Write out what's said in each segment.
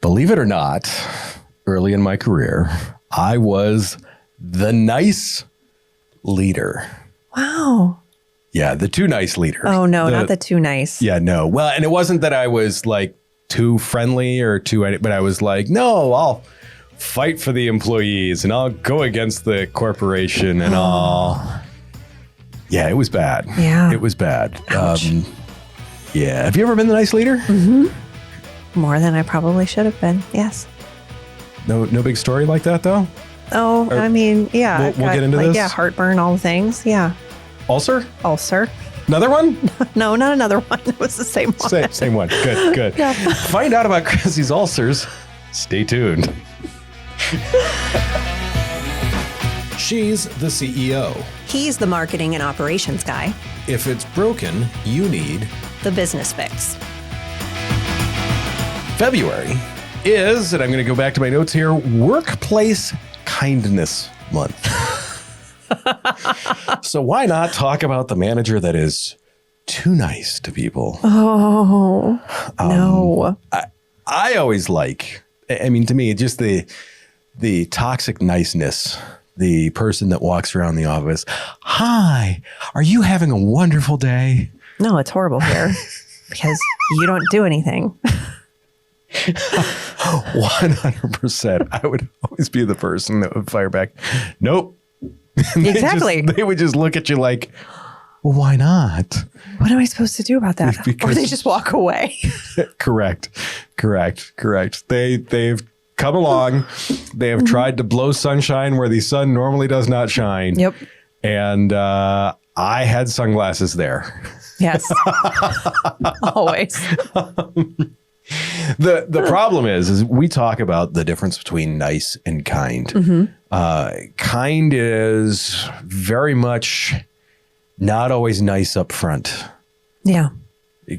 Believe it or not, early in my career, I was the nice leader. Wow. Yeah, the too nice leader. Oh, no, not the too nice. Yeah, no. Well, and it wasn't that I was like too friendly or too, but I was like, no, I'll fight for the employees and I'll go against the corporation and all. Yeah, it was bad. Yeah. It was bad. Ouch. Yeah. Have you ever been the nice leader? Mm-hmm. More than I probably should have been. Yes. No big story like that, though? Oh, I mean, yeah. We'll get into this? Yeah, heartburn, all the things. Yeah. Ulcer? Ulcer. Another one? No, not another one. It was the same one. Same one. Good. Yeah. Find out about Chrissy's ulcers. Stay tuned. She's the CEO. He's the marketing and operations guy. If it's broken, you need The business fix. February is, and I'm going to go back to my notes here, Workplace Kindness Month. So why not talk about the manager that is too nice to people? Oh, no. I always like, I mean, to me, just the toxic niceness, the person that walks around the office. Hi, are you having a wonderful day? No, it's horrible here because you don't do anything. 100%. I would always be the person that would fire back. Nope. Exactly. They would just look at you like, well, why not? What am I supposed to do about that? Because, or they just walk away. Correct. They've come along. They have tried to blow sunshine where the sun normally does not shine. Yep. And I had sunglasses there. Yes. Always. The problem is we talk about the difference between nice and kind. Mm-hmm. Kind is very much not always nice up front. Yeah.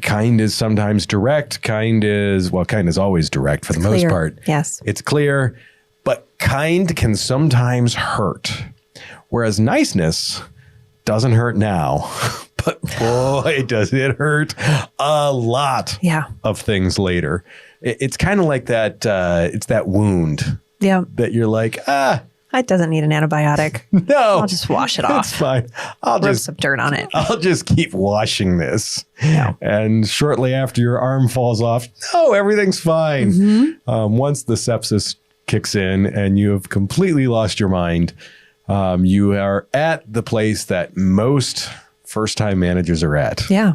Kind is sometimes direct. Kind is always direct for the most part. Yes. It's clear, but kind can sometimes hurt. Whereas niceness doesn't hurt now, but boy, does it hurt a lot of things later. It's kind of like that. It's that wound that you're like, it doesn't need an antibiotic. No, I'll just wash it off. It's fine. I'll Rub just some dirt on it. I'll just keep washing this. Yeah. And shortly after your arm falls off, no, everything's fine. Mm-hmm. Once the sepsis kicks in and you have completely lost your mind, you are at the place that most first-time managers are at. Yeah.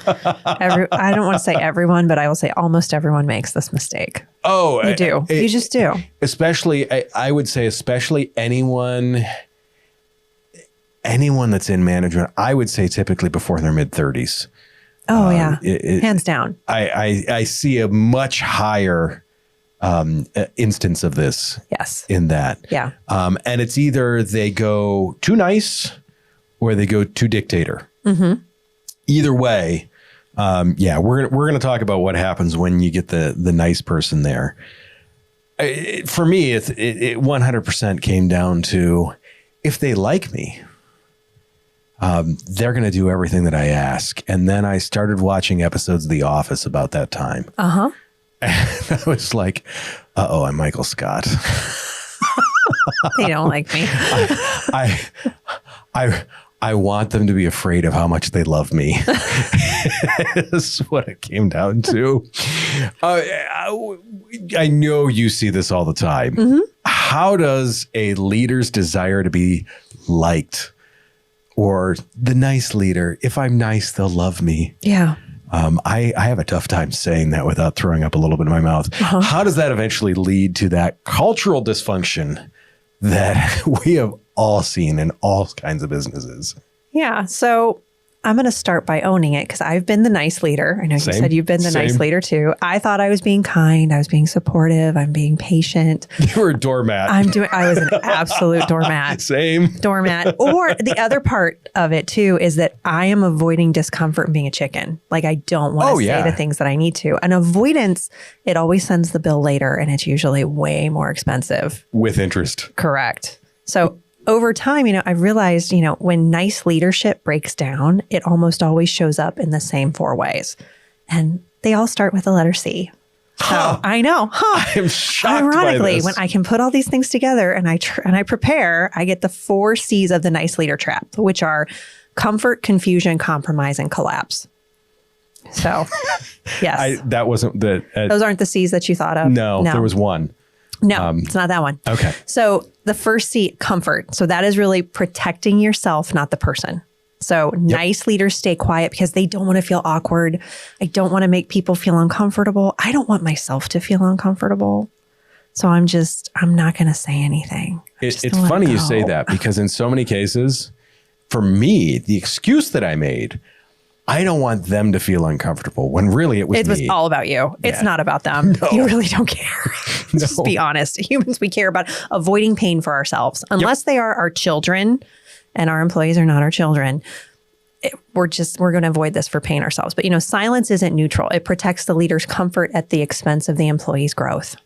I don't want to say everyone, but I will say almost everyone makes this mistake. Oh, you do. You just do. Especially, I would say, especially anyone that's in management, I would say typically before their mid-30s. Oh, yeah. Hands down. I see a much higher instance of this. Yes. In that. Yeah. And it's either they go too nice or they go too dictator. Mm-hmm. Either way, we're gonna talk about what happens when you get the nice person there. For me, it 100% came down to if they like me, they're gonna do everything that I ask. And then I started watching episodes of The Office about that time. And I was like, I'm Michael Scott. They don't like me. I want them to be afraid of how much they love me. That's what it came down to. I know you see this all the time. Mm-hmm. How does a leader's desire to be liked, or the nice leader, if I'm nice, they'll love me? Yeah. I have a tough time saying that without throwing up a little bit in my mouth. Uh-huh. How does that eventually lead to that cultural dysfunction that we have all seen in all kinds of businesses? Yeah. So I'm going to start by owning it because I've been the nice leader. I know you said you've been the nice leader too. I thought I was being kind. I was being supportive. I'm being patient. You were a doormat. I was an absolute doormat. Same. Doormat. Or the other part of it too is that I am avoiding discomfort and being a chicken. Like I don't want to say the things that I need to. And avoidance, it always sends the bill later and it's usually way more expensive. With interest. Correct. So over time, I've realized, when nice leadership breaks down, it almost always shows up in the same 4 ways. And they all start with the letter C. So I know. I am shocked Ironically, by this. when I can put all these things together and I prepare, I get the 4 C's of the nice leader trap, which are comfort, confusion, compromise, and collapse. So, yes. That wasn't the... Those aren't the C's that you thought of? No, there was one. No, it's not that one. Okay. So the first C, comfort. So that is really protecting yourself, not the person. So nice leaders stay quiet because they don't want to feel awkward. I don't want to make people feel uncomfortable. I don't want myself to feel uncomfortable. So I'm not going to say anything. It's funny you say that because in so many cases, for me, the excuse that I made, I don't want them to feel uncomfortable when really it was me. All about you. It's not about them. No. You really don't care. Just be honest. Humans, we care about avoiding pain for ourselves. Unless they are our children and our employees are not our children. We're going to avoid this for pain ourselves. But silence isn't neutral. It protects the leader's comfort at the expense of the employee's growth.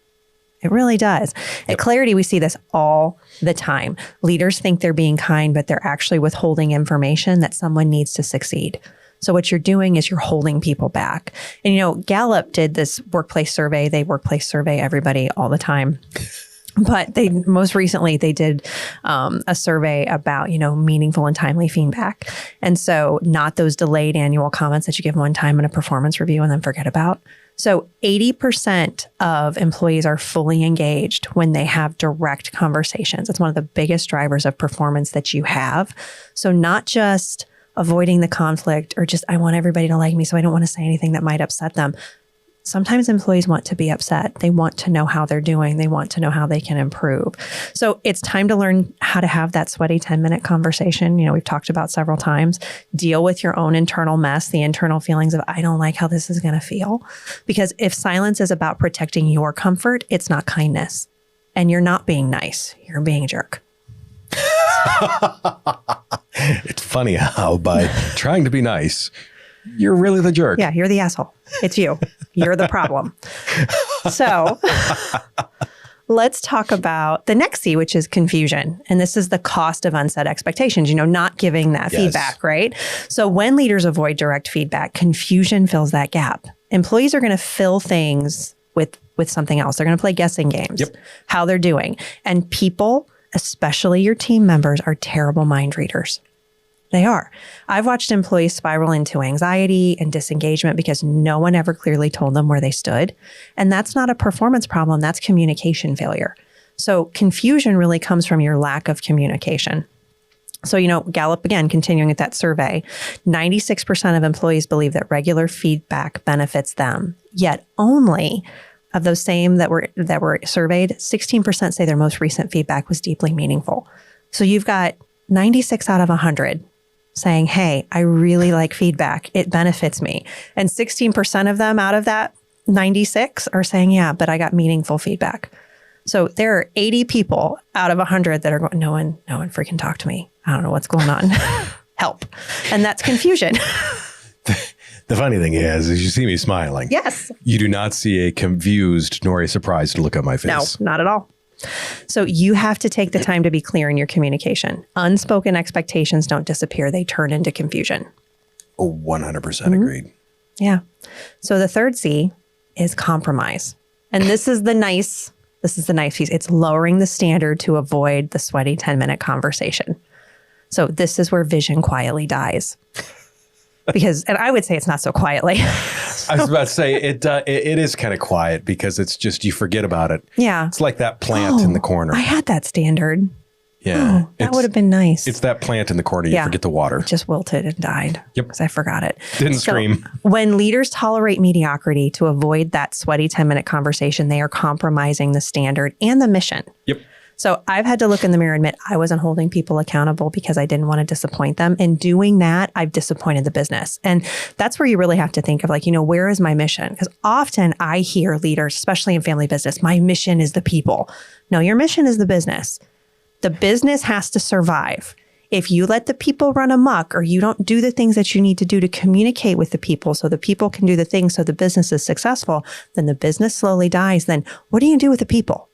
It really does. At Clarity, we see this all the time. Leaders think they're being kind, but they're actually withholding information that someone needs to succeed. So what you're doing is you're holding people back. And Gallup did this workplace survey. They workplace survey everybody all the time. But most recently they did a survey about, meaningful and timely feedback. And so not those delayed annual comments that you give one time in a performance review and then forget about. So 80% of employees are fully engaged when they have direct conversations. It's one of the biggest drivers of performance that you have. So not just avoiding the conflict or just, I want everybody to like me, so I don't want to say anything that might upset them. Sometimes employees want to be upset. They want to know how they're doing. They want to know how they can improve. So it's time to learn how to have that sweaty 10-minute conversation. We've talked about several times. Deal with your own internal mess, the internal feelings of, I don't like how this is going to feel. Because if silence is about protecting your comfort, it's not kindness. And you're not being nice. You're being a jerk. It's funny how by trying to be nice, you're really the jerk. Yeah, you're the asshole. It's you. You're the problem. So let's talk about the next C, which is confusion. And this is the cost of unset expectations, not giving that feedback, right? So when leaders avoid direct feedback, confusion fills that gap. Employees are going to fill things with something else. They're going to play guessing games, how they're doing. And people, especially your team members, are terrible mind readers. They are. I've watched employees spiral into anxiety and disengagement because no one ever clearly told them where they stood. And that's not a performance problem. That's communication failure. So confusion really comes from your lack of communication. So, Gallup, again, continuing with that survey, 96% of employees believe that regular feedback benefits them. Yet only of those same that were surveyed, 16% say their most recent feedback was deeply meaningful. So you've got 96 out of 100 saying, hey, I really like feedback. It benefits me. And 16% of them out of that 96 are saying, yeah, but I got meaningful feedback. So there are 80 people out of 100 that are going, no one freaking talk to me. I don't know what's going on. Help. And that's confusion. The funny thing is you see me smiling. Yes. You do not see a confused nor a surprised look on my face. No, not at all. So you have to take the time to be clear in your communication. Unspoken expectations don't disappear. They turn into confusion. Oh, 100% agreed. Yeah. So the third C is compromise. And this is the nice piece. It's lowering the standard to avoid the sweaty 10-minute conversation. So this is where vision quietly dies. And I would say it's not so quietly. I was about to say it is kind of quiet because it's just you forget about it. Yeah. It's like that plant in the corner. I had that standard. Yeah. That would have been nice. It's that plant in the corner. You forget the water. It just wilted and died. Yep. Because I forgot it. Didn't scream. When leaders tolerate mediocrity to avoid that sweaty 10-minute conversation, they are compromising the standard and the mission. Yep. So I've had to look in the mirror and admit I wasn't holding people accountable because I didn't want to disappoint them. In doing that, I've disappointed the business. And that's where you really have to think of where is my mission? Because often I hear leaders, especially in family business, my mission is the people. No, your mission is the business. The business has to survive. If you let the people run amok or you don't do the things that you need to do to communicate with the people so the people can do the things so the business is successful, then the business slowly dies. Then what do you do with the people?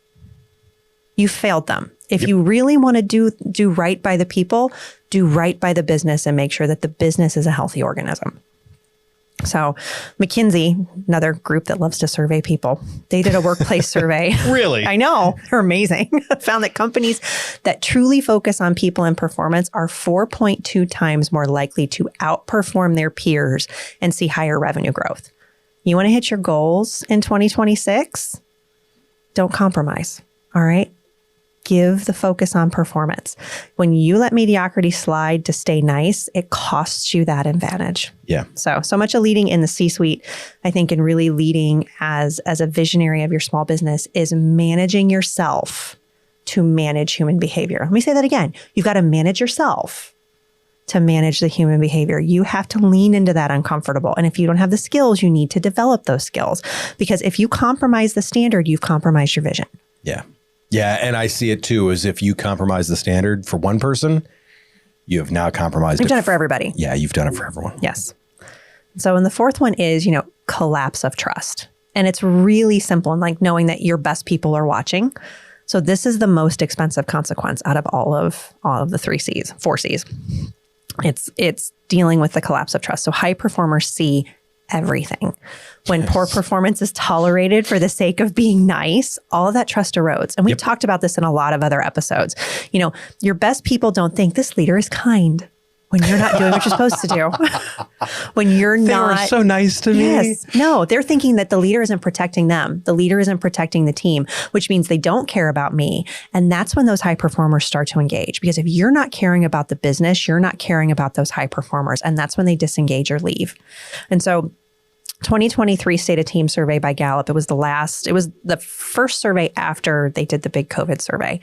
You failed them. If you really want to do right by the people, do right by the business and make sure that the business is a healthy organism. So McKinsey, another group that loves to survey people, they did a workplace survey. Really? I know. They're amazing. Found that companies that truly focus on people and performance are 4.2 times more likely to outperform their peers and see higher revenue growth. You want to hit your goals in 2026? Don't compromise. All right. Give the focus on performance. When you let mediocrity slide to stay nice, it costs you that advantage. Yeah. So much of leading in the C-suite, I think, and really leading as a visionary of your small business is managing yourself to manage human behavior. Let me say that again. You've got to manage yourself to manage the human behavior. You have to lean into that uncomfortable. And if you don't have the skills, you need to develop those skills. Because if you compromise the standard, you've compromised your vision. Yeah. Yeah. And I see it too, as if you compromise the standard for one person, you have now compromised You've done it for everybody. Yeah. You've done it for everyone. Yes. So, and the fourth one is, collapse of trust. And it's really simple, and like knowing that your best people are watching. So this is the most expensive consequence out of all of the 4 C's. It's dealing with the collapse of trust. So high performers see everything. When poor performance is tolerated for the sake of being nice, all of that trust erodes. And we've talked about this in a lot of other episodes. Your best people don't think this leader is kind when you're not doing what you're supposed to do. When you're They not. were so nice to me. Yes. No, they're thinking that the leader isn't protecting them. The leader isn't protecting the team, which means they don't care about me. And that's when those high performers start to engage. Because if you're not caring about the business, you're not caring about those high performers. And that's when they disengage or leave. And so 2023 State of Team survey by Gallup, it was the first survey after they did the big COVID survey.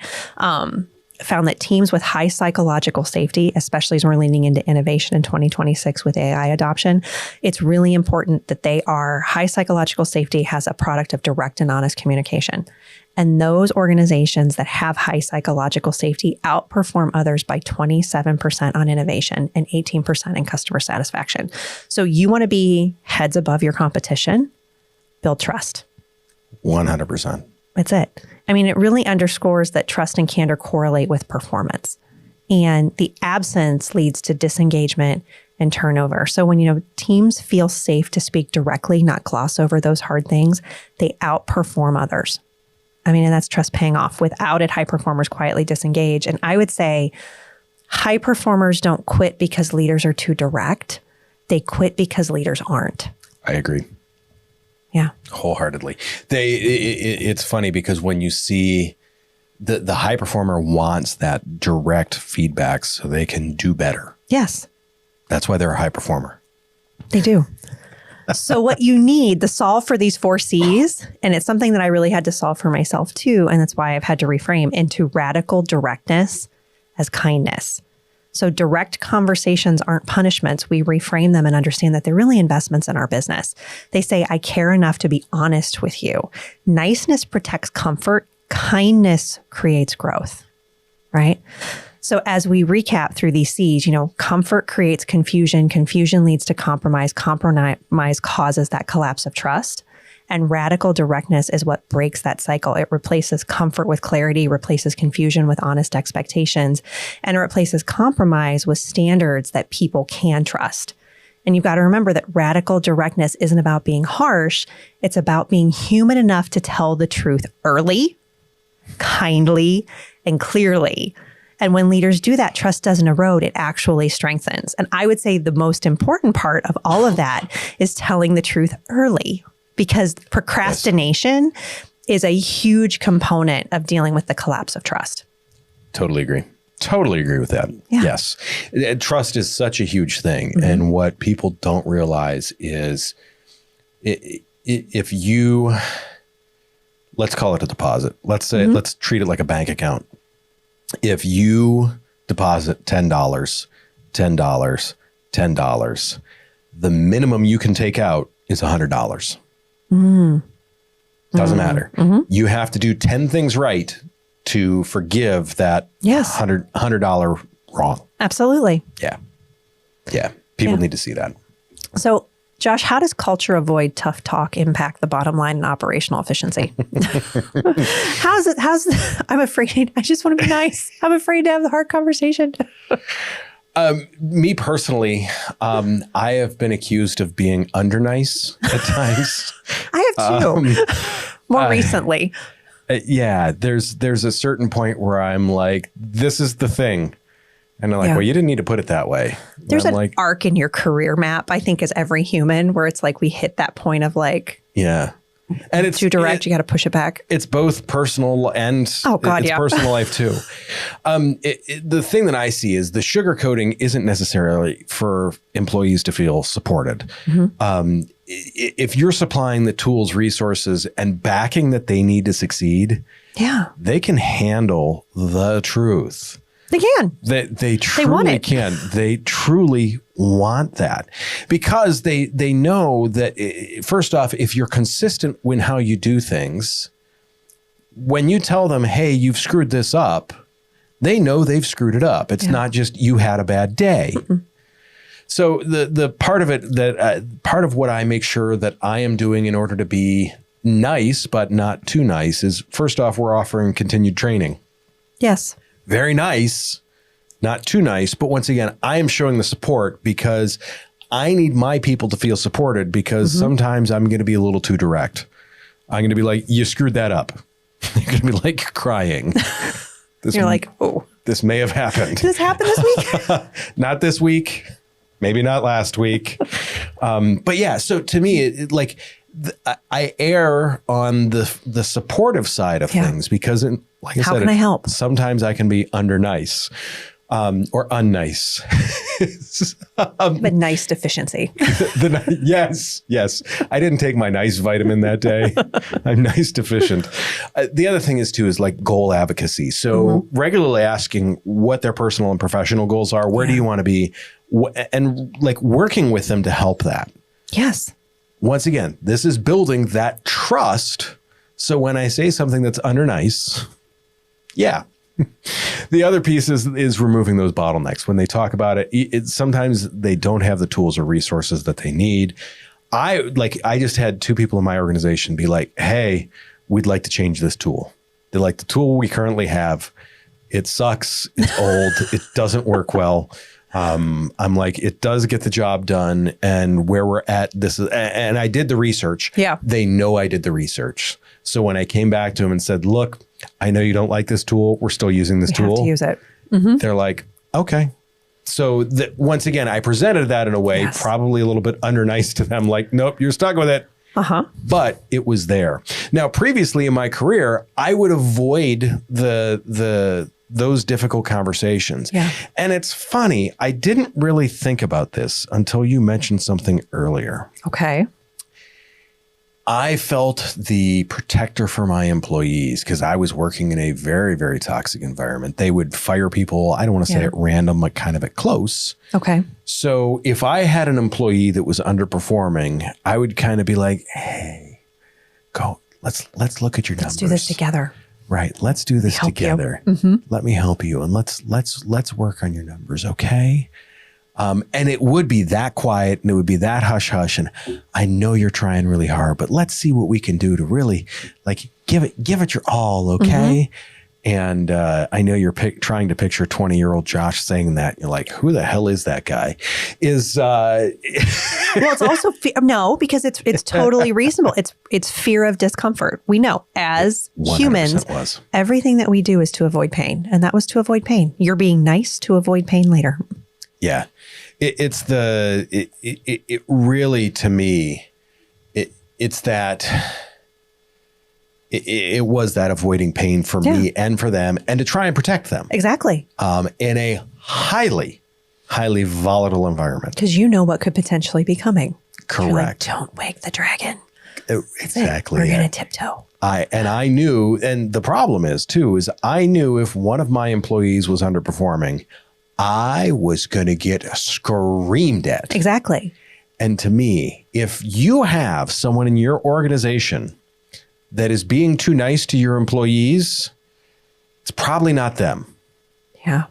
Found that teams with high psychological safety, especially as we're leaning into innovation in 2026 with AI adoption, it's really important that high psychological safety has a product of direct and honest communication. And those organizations that have high psychological safety outperform others by 27% on innovation and 18% in customer satisfaction. So you want to be heads above your competition, build trust. 100%. That's it. I mean, it really underscores that trust and candor correlate with performance. And the absence leads to disengagement and turnover. So when, teams feel safe to speak directly, not gloss over those hard things, they outperform others. I mean, and that's trust paying off. Without it, high performers quietly disengage. And I would say high performers don't quit because leaders are too direct. They quit because leaders aren't. I agree. Yeah. Wholeheartedly. It's funny because when you see the high performer wants that direct feedback so they can do better. Yes. That's why they're a high performer. They do. So what you need, the solve for these 4 C's, and it's something that I really had to solve for myself too, and that's why I've had to reframe into radical directness as kindness. So direct conversations aren't punishments. We reframe them and understand that they're really investments in our business. They say, I care enough to be honest with you. Niceness protects comfort. Kindness creates growth, right? So as we recap through these C's, comfort creates confusion. Confusion leads to compromise. Compromise causes that collapse of trust. And radical directness is what breaks that cycle. It replaces comfort with clarity, replaces confusion with honest expectations, and it replaces compromise with standards that people can trust. And you've got to remember that radical directness isn't about being harsh. It's about being human enough to tell the truth early, kindly, and clearly. And when leaders do that, trust doesn't erode, it actually strengthens. And I would say the most important part of all of that is telling the truth early. Because procrastination is a huge component of dealing with the collapse of trust. Totally agree. Totally agree with that. Yeah. Yes. Trust is such a huge thing. Mm-hmm. And what people don't realize is if you, let's call it a deposit. Let's say, let's treat it like a bank account. If you deposit $10, $10, the minimum you can take out is $100. Doesn't matter. You have to do 10 things right to forgive that $100 wrong. Absolutely. Yeah. People need to see that. So, Josh, how does culture avoid tough talk impact the bottom line and operational efficiency? I'm afraid. I just want to be nice. I'm afraid to have the hard conversation. Me personally, I have been accused of being under nice at times. I have too. More recently. Yeah, there's a certain point where I'm like, this is the thing. And they're like, well, you didn't need to put it that way. There's an arc in your career map, I think, as every human, where it's like we hit that point of like, yeah. And it's too direct, you got to push it back. It's both personal and personal life too. The thing that I see is the sugarcoating isn't necessarily for employees to feel supported. Mm-hmm. If you're supplying the tools, resources, and backing that they need to succeed, they can handle the truth. They can. They truly can. They truly want that because they know that, first off, if you're consistent in how you do things, when you tell them, hey, you've screwed this up, they know they've screwed it up. It's not just you had a bad day. Mm-hmm. So the part of it that part of what I make sure that I am doing in order to be nice, but not too nice is, first off, we're offering continued training. Yes. Very nice, not too nice. But once again, I am showing the support because I need my people to feel supported because sometimes I'm going to be a little too direct. I'm going to be like, you screwed that up. You're going to be like crying. You're like, oh, this may have happened. Did this happen this week? Not this week. Maybe not last week. But yeah, so to me, I err on the supportive side of things because, like I said, how can I help? Sometimes I can be under nice or unnice. But nice deficiency. Yes. I didn't take my nice vitamin that day. I'm nice deficient. The other thing is too is like goal advocacy. So regularly asking what their personal and professional goals are. Where do you want to be? And like working with them to help that. Yes. Once again, this is building that trust. So when I say something that's under nice, the other piece is removing those bottlenecks. When they talk about it, sometimes they don't have the tools or resources that they need. I just had 2 people in my organization be like, hey, we'd like to change this tool. They're like, the tool we currently have, it sucks. It's old. It doesn't work well. I'm like, it does get the job done. And where we're at, and I did the research. Yeah. They know I did the research. So when I came back to them and said, look, I know you don't like this tool. We're still using this tool. We have to use it. Mm-hmm. They're like, okay. So once again, I presented that in a way, probably a little bit under nice to them. Like, nope, you're stuck with it. But it was there. Now, previously in my career, I would avoid those difficult conversations. Yeah. And it's funny, I didn't really think about this until you mentioned something earlier. Okay. I felt the protector for my employees because I was working in a very, very toxic environment. They would fire people, I don't want to say at random, but kind of at close. Okay. So if I had an employee that was underperforming, I would kind of be like, hey, let's look at your numbers. Let's do this together. Right. Let's do this together. Mm-hmm. Let me help you. And let's work on your numbers. Okay. And it would be that quiet and it would be that hush hush. And I know you're trying really hard, but let's see what we can do to really like give it your all. Okay. Mm-hmm. And I know you're trying to picture 20-year-old Josh saying that. You're like, who the hell is that guy? Well, it's also no, because it's totally reasonable. It's fear of discomfort. We know as humans, everything that we do is to avoid pain, and that was to avoid pain. You're being nice to avoid pain later. Yeah, it really, to me, it's that. It was that avoiding pain for me and for them, and to try and protect them. Exactly. In a highly, highly volatile environment. Because you know what could potentially be coming. Correct. Like, don't wake the dragon. Exactly. We're going to tiptoe. I knew, and the problem is I knew if one of my employees was underperforming, I was going to get screamed at. Exactly. And to me, if you have someone in your organization that is being too nice to your employees, it's probably not them. Yeah.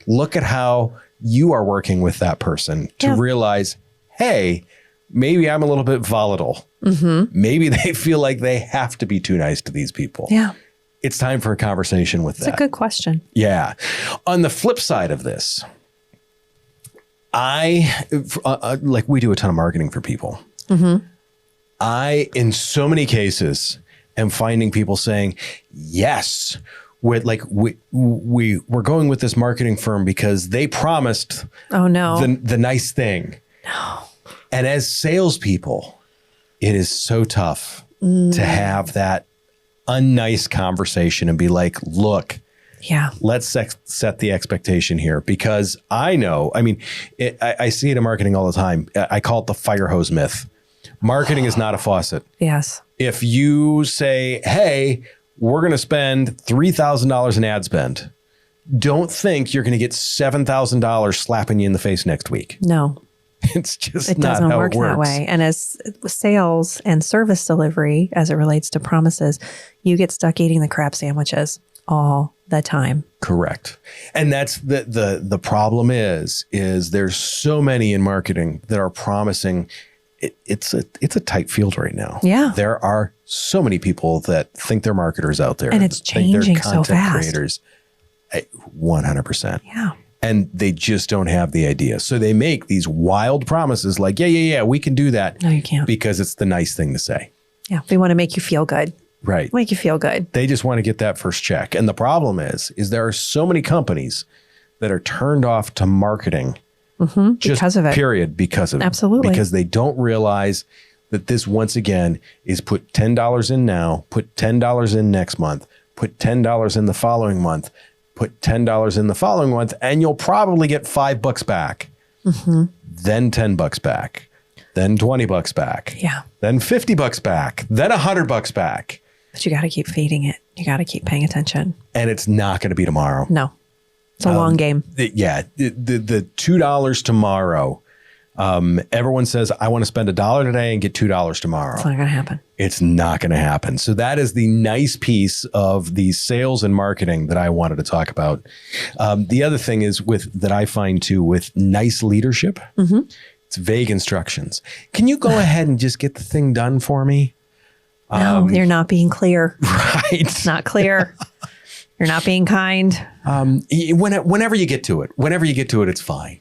Look at how you are working with that person to realize, hey, maybe I'm a little bit volatile. Mm-hmm. Maybe they feel like they have to be too nice to these people. Yeah. It's time for a conversation with that. It's a good question. Yeah. On the flip side of this, Like we do a ton of marketing for people. Mm-hmm. In so many cases, am finding people saying, yes, we're going with this marketing firm because they promised the nice thing. No. And as salespeople, it is so tough to have that unnice conversation and be like, look, let's set the expectation here, because I know, I see it in marketing all the time. I call it the fire hose myth. Marketing is not a faucet. Yes. If you say, hey, we're going to spend $3,000 in ad spend, don't think you're going to get $7,000 slapping you in the face next week. No. It's just it not doesn't how work it works that way. And as sales and service delivery, as it relates to promises, you get stuck eating the crab sandwiches all the time. Correct. And that's the problem is there's so many in marketing that are promising. It's a tight field right now. Yeah. There are so many people that think they're marketers out there. And it's changing so fast. Creators. 100%. Yeah. And they just don't have the idea. So they make these wild promises like, yeah, we can do that. No, you can't. Because it's the nice thing to say. Yeah. We want to make you feel good. Right. Make you feel good. They just want to get that first check. And the problem is there are so many companies that are turned off to marketing because of it. Period. Because of it. Absolutely. Because they don't realize that this, once again, is put $10 in now, put $10 in next month, put $10 in the following month, put $10 in the following month, and you'll probably get $5 back. Mm-hmm. Then $10 back. Then $20 back. Yeah. Then $50 back. Then $100 back. But you got to keep feeding it. You got to keep paying attention. And it's not going to be tomorrow. No. It's a long game. The $2 tomorrow. Everyone says, I want to spend $1 today and get $2 tomorrow. It's not going to happen. It's not going to happen. So that is the nice piece of the sales and marketing that I wanted to talk about. The other thing is that I find too with nice leadership, it's vague instructions. Can you go ahead and just get the thing done for me? No, you're not being clear. Right. It's not clear. You're not being kind. Whenever you get to it, it's fine.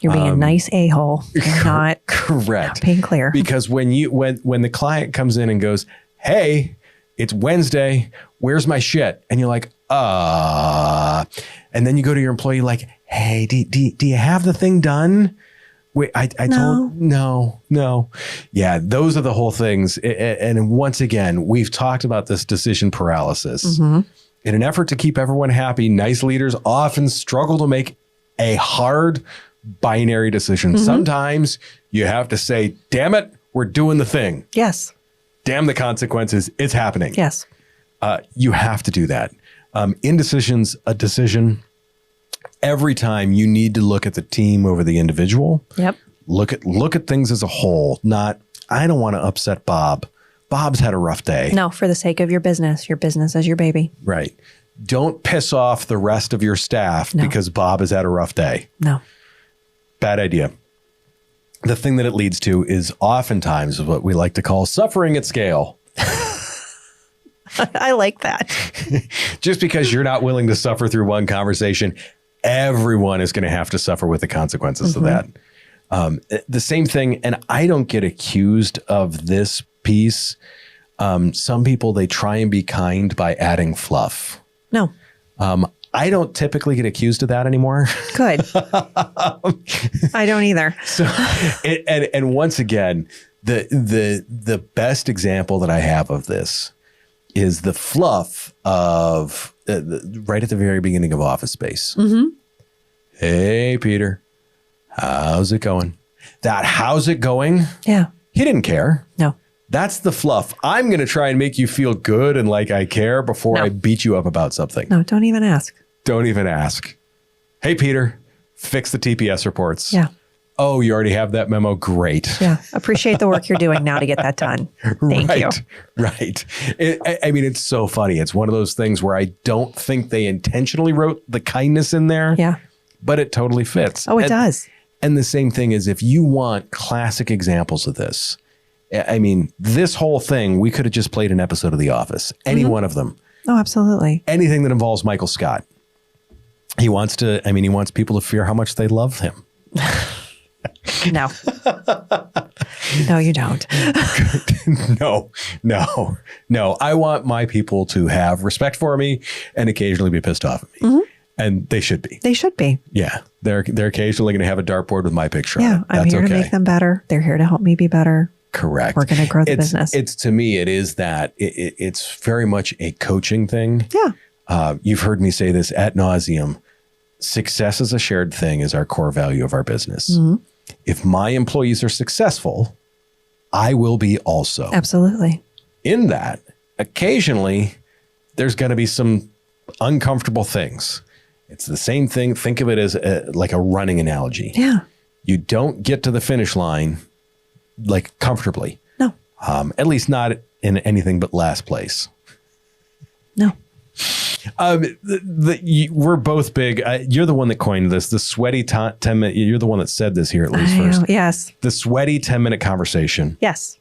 You're being a nice a-hole. You're not correct. Not being clear. Because when the client comes in and goes, hey, it's Wednesday, where's my shit? And you're like, and then you go to your employee like, hey, do you have the thing done? Wait, I told no. Yeah, those are the whole things. And once again, we've talked about this decision paralysis. Mm-hmm. In an effort to keep everyone happy, nice leaders often struggle to make a hard binary decision. Mm-hmm. Sometimes you have to say, damn it, we're doing the thing. Yes. Damn the consequences, it's happening. Yes. You have to do that. Indecision's a decision. Every time you need to look at the team over the individual. Yep. Look at things as a whole, not, I don't want to upset Bob. Bob's had a rough day. No, for the sake of your business is your baby. Right. Don't piss off the rest of your staff because Bob has had a rough day. No. Bad idea. The thing that it leads to is oftentimes what we like to call suffering at scale. I like that. Just because you're not willing to suffer through one conversation, everyone is going to have to suffer with the consequences of that. The same thing, and I don't get accused of this piece. Some people, they try and be kind by adding fluff. No. I don't typically get accused of that anymore. Good. I don't either. So, and once again, the best example that I have of this is the fluff of right at the very beginning of Office Space. Mm-hmm. Hey, Peter, how's it going? That how's it going? Yeah. He didn't care. No. That's the fluff. I'm going to try and make you feel good and like I care before I beat you up about something. No, don't even ask. Don't even ask. Hey, Peter, fix the TPS reports. Yeah. Oh, you already have that memo? Great. Yeah. Appreciate the work you're doing now to get that done. Thank you. Right. It's so funny. It's one of those things where I don't think they intentionally wrote the kindness in there. Yeah. But it totally fits. Oh, it does. And the same thing is if you want classic examples of this, this whole thing, we could have just played an episode of The Office. Any one of them. Oh, absolutely. Anything that involves Michael Scott. He wants people to fear how much they love him. No. No, you don't. No. I want my people to have respect for me and occasionally be pissed off at me. Mm-hmm. And they should be. They should be. Yeah. They're occasionally going to have a dartboard with my picture on it. I'm here to make them better. They're here to help me be better. Correct. We're going to grow the business. It's to me, it is that it's very much a coaching thing. Yeah. You've heard me say this ad nauseum. Success is a shared thing is our core value of our business. Mm-hmm. If my employees are successful, I will be also. Absolutely. In that, occasionally, there's going to be some uncomfortable things. It's the same thing. Think of it as like a running analogy. Yeah. You don't get to the finish line like comfortably. No. At least not in anything but last place. No. We're both big. You're the one that coined this. The sweaty 10-minute. You're the one that said this here at least first. Yes. The sweaty 10-minute conversation. Yes.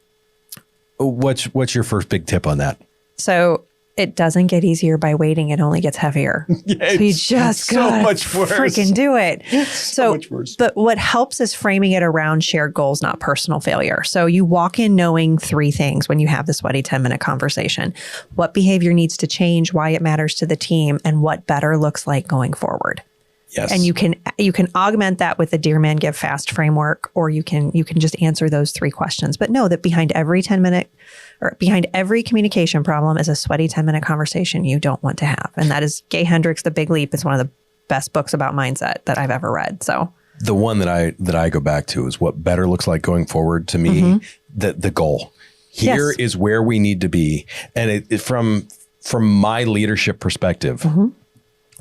What's your first big tip on that? So it doesn't get easier by waiting. It only gets heavier. Yeah, so you just gotta freaking do it. So much worse. But what helps is framing it around shared goals, not personal failure. So you walk in knowing 3 things when you have the sweaty 10-minute conversation: what behavior needs to change, why it matters to the team, and what better looks like going forward. Yes. And you can augment that with the Dear Man Give Fast framework, or you can just answer those 3 questions. But know that behind every 10-minute or behind every communication problem is a sweaty 10-minute conversation you don't want to have. And that is Gay Hendricks' The Big Leap. It's one of the best books about mindset that I've ever read. So the one that I go back to is what better looks like going forward to me. Mm-hmm. The goal here is where we need to be. And it from my leadership perspective, mm-hmm.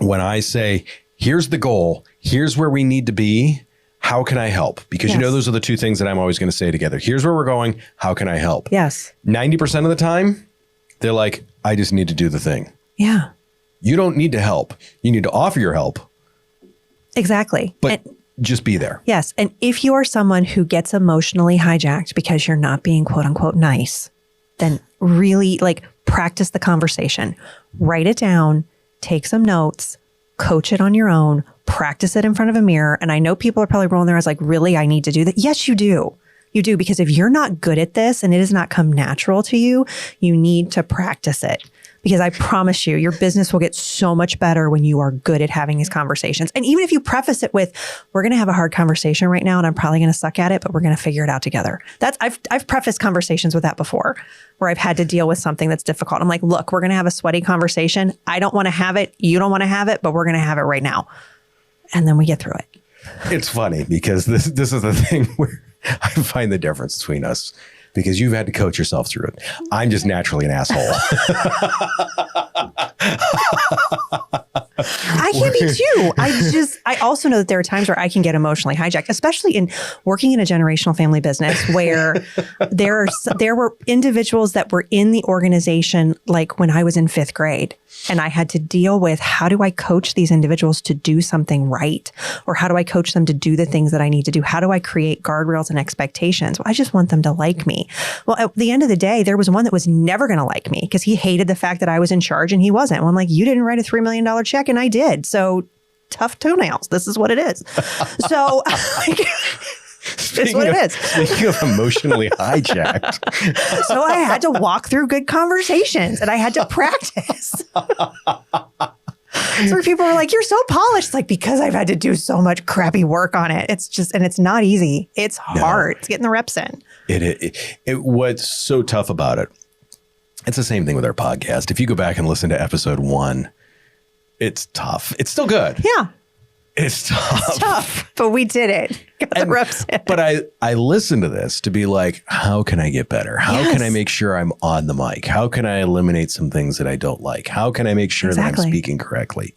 when I say, here's the goal, here's where we need to be, how can I help? Because those are the 2 things that I'm always going to say together. Here's where we're going. How can I help? Yes. 90% of the time, they're like, I just need to do the thing. Yeah. You don't need to help. You need to offer your help. Exactly. But just be there. Yes. And if you are someone who gets emotionally hijacked because you're not being quote unquote nice, then really practice the conversation. Write it down, take some notes, coach it on your own, practice it in front of a mirror. And I know people are probably rolling their eyes like, really, I need to do that? Yes, you do. You do, because if you're not good at this and it has not come natural to you, you need to practice it. Because I promise you, your business will get so much better when you are good at having these conversations. And even if you preface it with, we're going to have a hard conversation right now and I'm probably going to suck at it, but we're going to figure it out together. I've prefaced conversations with that before, where I've had to deal with something that's difficult. I'm like, look, we're going to have a sweaty conversation. I don't want to have it. You don't want to have it, but we're going to have it right now. And then we get through it. It's funny because this is the thing where I find the difference between us, because you've had to coach yourself through it. I'm just naturally an asshole. I can be too. I also know that there are times where I can get emotionally hijacked, especially in working in a generational family business where there were individuals that were in the organization like when I was in 5th grade. And I had to deal with, how do I coach these individuals to do something right? Or how do I coach them to do the things that I need to do? How do I create guardrails and expectations? Well, I just want them to like me. Well, at the end of the day, there was one that was never going to like me because he hated the fact that I was in charge and he wasn't. Well, I'm like, you didn't write a $3 million check and I did. So tough toenails. This is what it is. So it's what it is. Speaking of emotionally hijacked. So I had to walk through good conversations and I had to practice. So people are like, you're so polished. It's like, because I've had to do so much crappy work on it. It's just, and it's not easy. It's hard. It's getting the reps in. What's so tough about it, it's the same thing with our podcast. If you go back and listen to episode 1, it's tough. It's still good. Yeah. It's tough. It's tough, but we did it. Got the reps in. But I listened to this to be like, how can I get better? How can I make sure I'm on the mic? How can I eliminate some things that I don't like? How can I make sure that I'm speaking correctly?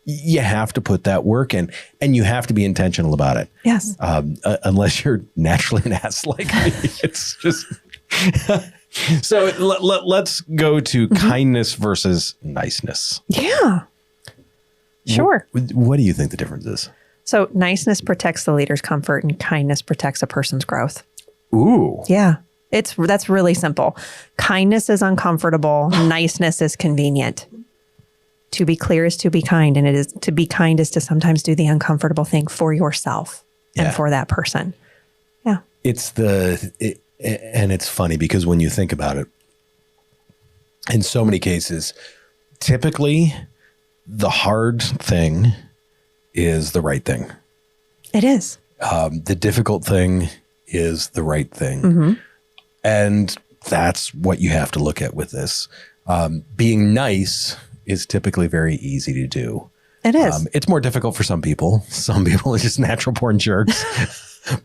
You have to put that work in, and you have to be intentional about it. Yes. Unless you're naturally an ass like me. It's just... So let's go to kindness versus niceness. Yeah. Sure. What do you think the difference is? So niceness protects the leader's comfort and kindness protects a person's growth. Ooh. Yeah. That's really simple. Kindness is uncomfortable. Niceness is convenient. To be clear is to be kind. And to be kind is to sometimes do the uncomfortable thing for yourself and for that person. and it's funny because when you think about it, in so many cases, typically the hard thing is the right thing. It is. The difficult thing is the right thing. And that's what you have to look at with this. Being nice is typically very easy to do. It is. It's more difficult for some people. Some people are just natural born jerks.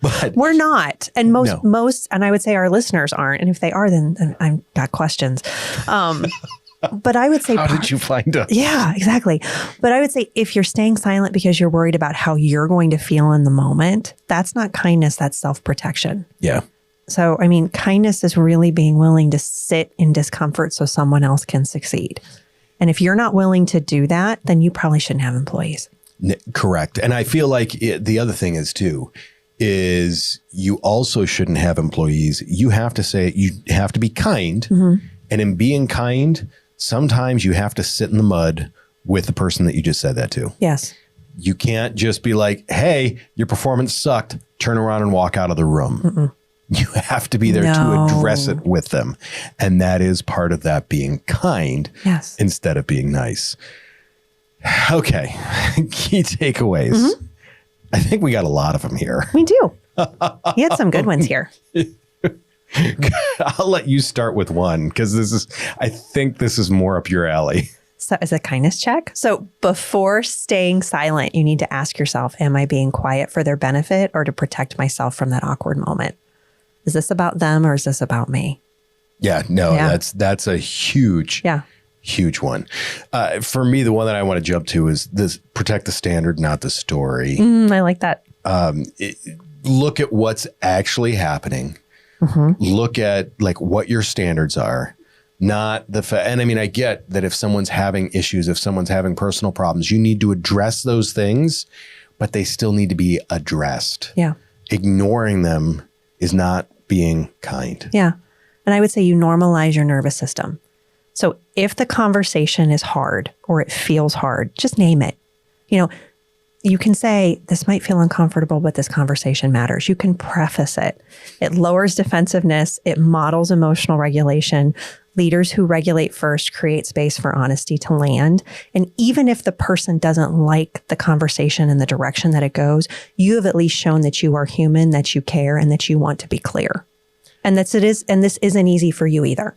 But we're not. And most, and I would say our listeners aren't. And if they are, then I've got questions. But I would say, how did you find us? Yeah, exactly. But I would say if you're staying silent because you're worried about how you're going to feel in the moment, that's not kindness, that's self-protection. Yeah. So, I mean, kindness is really being willing to sit in discomfort so someone else can succeed. And if you're not willing to do that, then you probably shouldn't have employees. Correct. And I feel like the other thing is too, is you also shouldn't have employees. You have to say, you have to be kind. And in being kind, sometimes you have to sit in the mud with the person that you just said that to. Yes. You can't just be like, hey, your performance sucked. Turn around and walk out of the room. You have to be there to address it with them. And that is part of that being kind instead of being nice. Okay. Key takeaways. I think we got a lot of them here. We do. You had some good ones here. I'll let you start with one because I think this is more up your alley. So as a kindness check. So before staying silent, you need to ask yourself, am I being quiet for their benefit or to protect myself from that awkward moment? Is this about them or is this about me? Yeah, no, that's a huge one. For me, the one that I want to jump to is this: protect the standard, not the story. I like that. Look at what's actually happening. Look at like what your standards are, not and I mean, I get that if someone's having issues, if someone's having personal problems, you need to address those things, but they still need to be addressed. Yeah. Ignoring them is not being kind. Yeah. And I would say you normalize your nervous system. So if the conversation is hard or it feels hard, just name it. You know, you can say, this might feel uncomfortable, but this conversation matters. You can preface it. It lowers defensiveness. It models emotional regulation. Leaders who regulate first create space for honesty to land. And even if the person doesn't like the conversation and the direction that it goes, you have at least shown that you are human, that you care, and that you want to be clear. And this isn't easy for you either.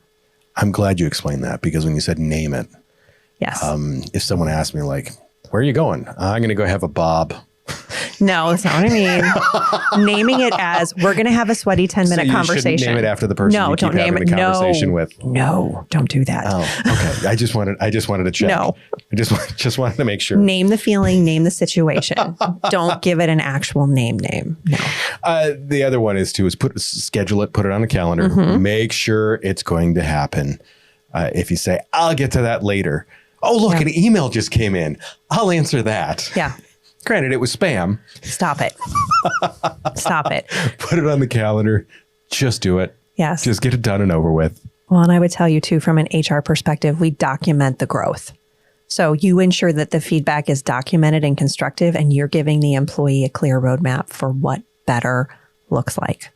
I'm glad you explained that, because when you said name it, yes. If someone asked me like, where are you going? I'm going to go have a bob. No, that's not what I mean. Naming it as, we're going to have a sweaty 10-minute conversation. Name it after the person you keep having the conversation with. No, don't do that. Oh, okay. I just wanted to check. No. I just wanted to make sure. Name the feeling, name the situation. Don't give it an actual name. No. The other one is schedule it, put it on a calendar, make sure it's going to happen. If you say, I'll get to that later. Oh, look, an email just came in. I'll answer that. Yeah. Granted, it was spam. Stop it. Stop it. Put it on the calendar. Just do it. Yes. Just get it done and over with. Well, and I would tell you too, from an HR perspective, we document the growth. So you ensure that the feedback is documented and constructive, and you're giving the employee a clear roadmap for what better looks like.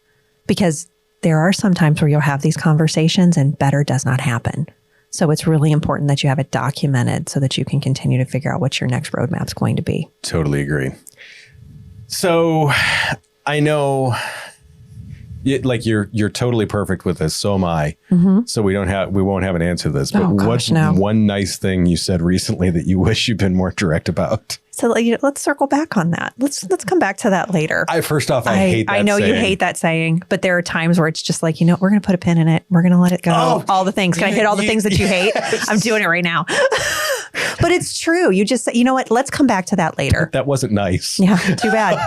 Because there are some times where you'll have these conversations and better does not happen. So it's really important that you have it documented so that you can continue to figure out what your next roadmap is going to be. Totally agree. So I know you're totally perfect with this. So am I. So we won't have an answer to this. But what's one nice thing you said recently that you wish you'd been more direct about? So let's circle back on that. Let's come back to that later. First off, I hate that saying. I know you hate that saying, but there are times where it's just like, we're going to put a pin in it. We're going to let it go. Oh, all the things. Can I hit all the things that you hate? I'm doing it right now. But it's true. You just say, you know what? Let's come back to that later. That wasn't nice. Yeah, too bad.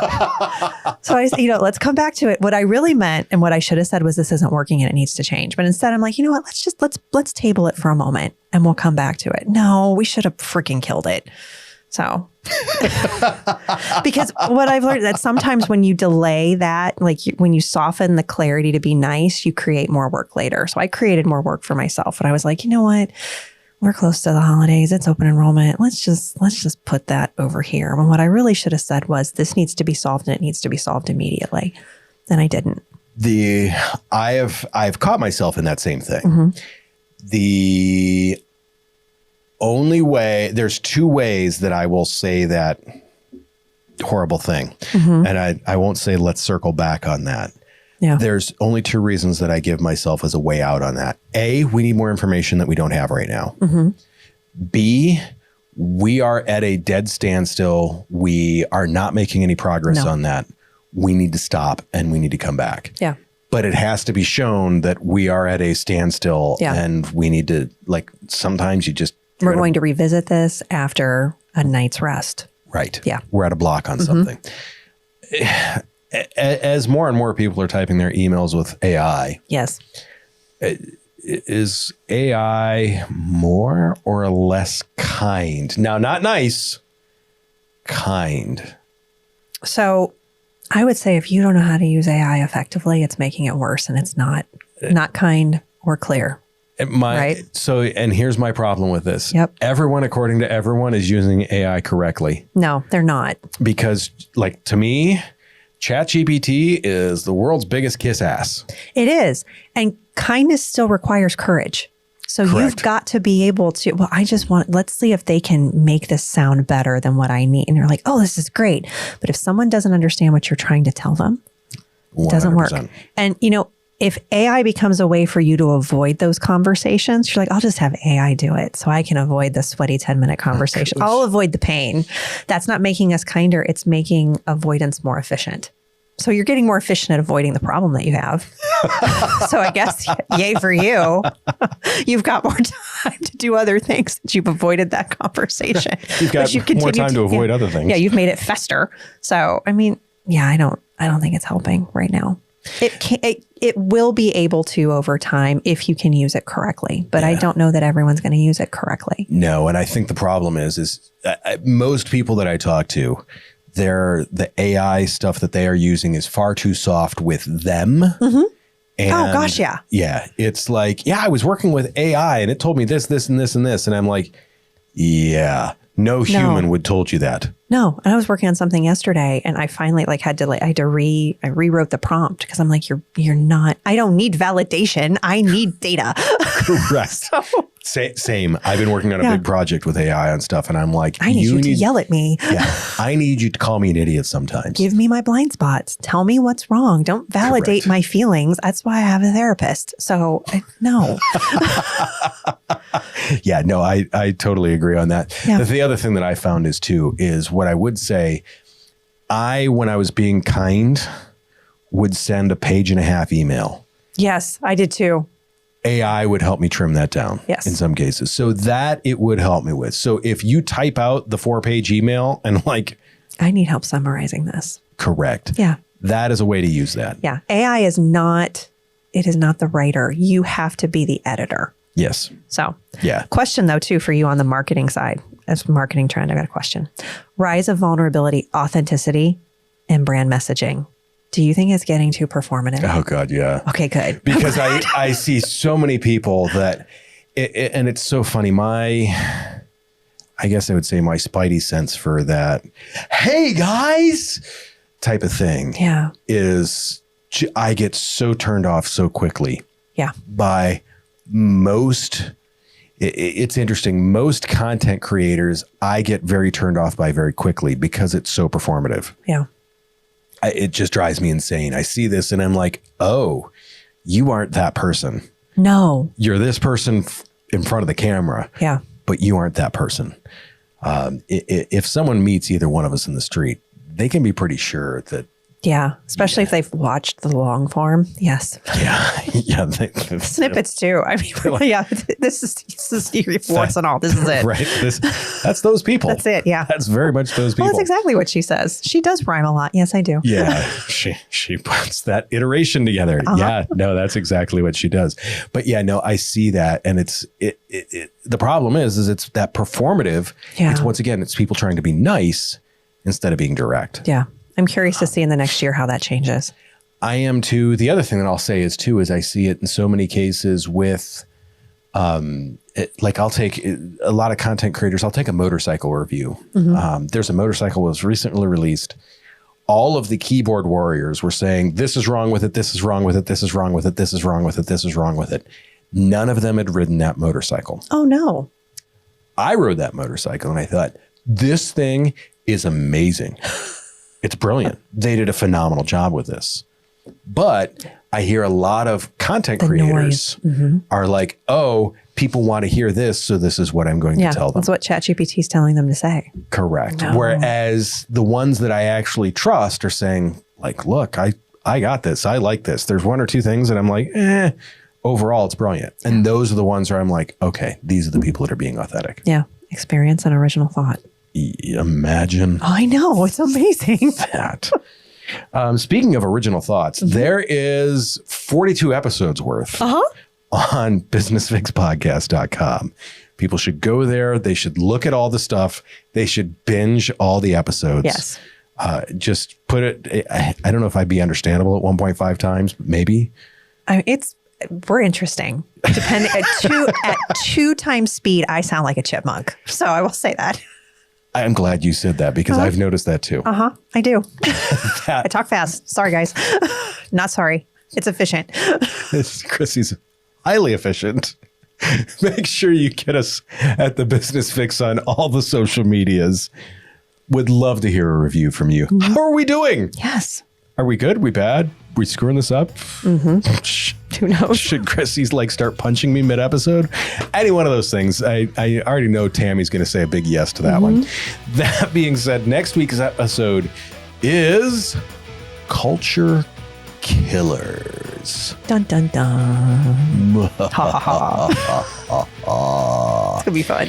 So I said, let's come back to it. What I really meant and what I should have said was, this isn't working and it needs to change. But instead I'm like, you know what? Let's table it for a moment and we'll come back to it. No, we should have freaking killed it. So, because what I've learned that sometimes when you delay that, when you soften the clarity to be nice, you create more work later. So I created more work for myself. And I was like, you know what? We're close to the holidays. It's open enrollment. Let's just put that over here. And what I really should have said was, this needs to be solved and it needs to be solved immediately. And I didn't. I've caught myself in that same thing. The only way, there's two ways that I will say that horrible thing. And I won't say let's circle back on that. Yeah. There's only two reasons that I give myself as a way out on that. A, we need more information that we don't have right now. B, we are at a dead standstill. We are not making any progress on that. We need to stop and we need to come back. Yeah. But it has to be shown that we are at a standstill and we need to, like, sometimes you just... We're going to revisit this after a night's rest. Right. Yeah. We're at a block on something. As more and more people are typing their emails with AI. Yes. Is AI more or less kind? Now, not nice, kind. So I would say if you don't know how to use AI effectively, it's making it worse, and it's not kind or clear. Right? So, and here's my problem with this. Yep. Everyone, according to everyone, is using AI correctly. No, they're not. Because, like, to me, ChatGPT is the world's biggest kiss ass. It is. And kindness still requires courage. So you've got to be able to, let's see if they can make this sound better than what I need. And you're like, oh, this is great. But if someone doesn't understand what you're trying to tell them, it doesn't work. And, if AI becomes a way for you to avoid those conversations, you're like, I'll just have AI do it so I can avoid the sweaty 10-minute conversation. I'll avoid the pain. That's not making us kinder. It's making avoidance more efficient. So you're getting more efficient at avoiding the problem that you have. So I guess, yay for you. You've got more time to do other things that you've avoided that conversation. You've got more time to avoid other things. Yeah, you've made it fester. So, I mean, I don't think it's helping right now. It will be able to over time if you can use it correctly, but I don't know that everyone's going to use it correctly. No, and I think the problem is most people that I talk to, the AI stuff that they are using is far too soft with them. And oh gosh, yeah. Yeah, it's like, I was working with AI and it told me this, this, and this, and this, and I'm like, no human would told you that. No, and I was working on something yesterday, and I finally I rewrote the prompt because I'm like, you're not. I don't need validation. I need data. Correct. Same. I've been working on a big project with AI on stuff, and I'm like, I need you to yell at me. I need you to call me an idiot sometimes. Give me my blind spots. Tell me what's wrong. Don't validate my feelings. That's why I have a therapist. So no. I totally agree on that. Yeah. The other thing that I found is what I would say, when I was being kind, would send a 1.5-page email. Yes, I did too. AI would help me trim that down in some cases. So that it would help me with. So if you type out the 4-page email and like, I need help summarizing this. Correct. Yeah. That is a way to use that. Yeah. AI is not the writer. You have to be the editor. Yes. So question though too for you on the marketing side. As marketing trend, I got a question. Rise of vulnerability, authenticity, and brand messaging. Do you think it's getting too performative? Oh God, yeah. Okay, good. Because I see so many people that, and it's so funny. I guess I would say my spidey sense for that, hey guys, type of thing. Yeah. Is I get so turned off so quickly. Yeah. By most. It's interesting. Most content creators, I get very turned off by very quickly because it's so performative. Yeah. It just drives me insane. I see this and I'm like, oh, you aren't that person. No. You're this person in front of the camera. Yeah. But you aren't that person. If someone meets either one of us in the street, they can be pretty sure that. Yeah, especially if they've watched the long form. Yes. Yeah. Snippets too. I mean, this is your voice and all. This is it. Right. That's those people. That's it. Yeah. That's very much those people. Well, that's exactly what she says. She does rhyme a lot. Yes, I do. Yeah. She puts that iteration together. Yeah. No, that's exactly what she does. But I see that. And the problem is it's that performative. Yeah. It's once again, it's people trying to be nice instead of being direct. Yeah. I'm curious to see in the next year how that changes. I am too. The other thing that I'll say is I see it in so many cases with, I'll take a lot of content creators. I'll take a motorcycle review. Mm-hmm. There's a motorcycle that was recently released. all of the keyboard warriors were saying, this is wrong with it, this is wrong with it, this is wrong with it, this is wrong with it, this is wrong with it. None of them had ridden that motorcycle. Oh, no. I rode that motorcycle and I thought, this thing is amazing. It's brilliant. They did a phenomenal job with this. But I hear a lot of content creators are like, oh, people want to hear this, so this is what I'm going to tell them. That's what ChatGPT is telling them to say. Correct. No. Whereas the ones that I actually trust are saying, like, look, I got this. I like this. There's one or two things that I'm like, overall, it's brilliant. And those are the ones where I'm like, okay, these are the people that are being authentic. Yeah. Experience and original thought. Imagine. Oh, I know. It's amazing. That. Speaking of original thoughts, there is 42 episodes worth on businessfixpodcast.com. People should go there. They should look at all the stuff. They should binge all the episodes. Yes. Just put it, I don't know if I'd be understandable at 1.5 times, but maybe. We're interesting. Depending at 2 times speed, I sound like a chipmunk. So I will say that. I'm glad you said that because I've noticed that too. I do. I talk fast. Sorry, guys. Not sorry. It's efficient. Chrissy's highly efficient. Make sure you get us at the Business Fix on all the social medias. Would love to hear a review from you. How are we doing? Yes. Are we good? We bad? We screwing this up? Who knows? Should Chrissy's start punching me mid-episode? Any one of those things. I already know Tammy's going to say a big yes to that one. That being said, next week's episode is Culture Killers. Dun, dun, dun. It's going to be fun.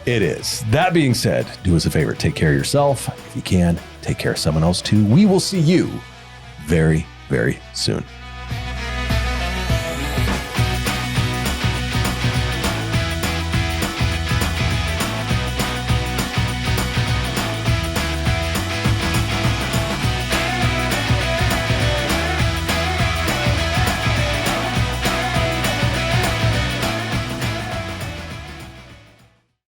It is. That being said, do us a favor. Take care of yourself. If you can, take care of someone else too. We will see you very, very soon.